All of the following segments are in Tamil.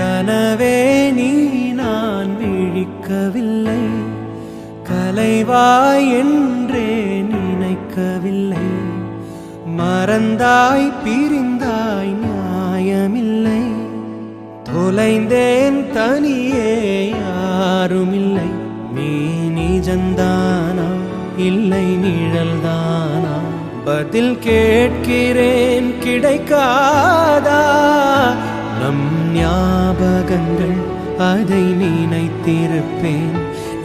கனவே நீ நான் விழிக்கவில்லை, கலைவாய் என்றே நினைக்கவில்லை. மறந்தாய் பிரிந்தாய் நியாயமில்லை, தொலைந்தேன் தனியே யாருமில்லை. நீ நிஜந்தானா இல்லை நிழல்தானா, பதில் கேட்கிறேன் கிடைக்காதா. நம் ஞாபகங்கள் அதை நினைத்திருப்பேன்,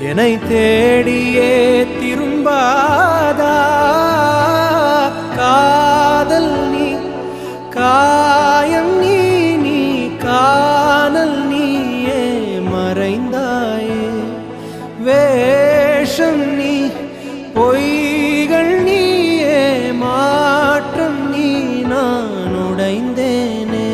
என்னை தேடியே திரும்பாதா. காதல் நீ காயம் நீ, நீ காணல் நீயே மறைந்தாயே. வேஷம் நீ பொய்கள் நீயே, மாற்றம் நீ நான் உடைந்தேனே.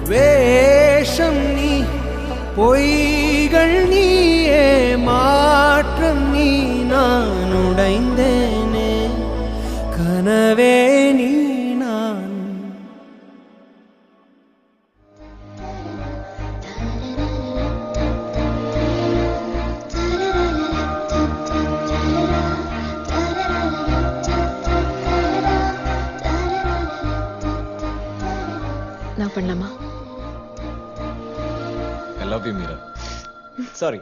வேஷம் நீ பொய்கள் நீயே, மாற்றம் நீ நான் உடைந்தேனே. கனவே நீ நான். நான் பண்ணலாமா? I love you, Meera. Sorry,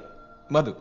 Madhu.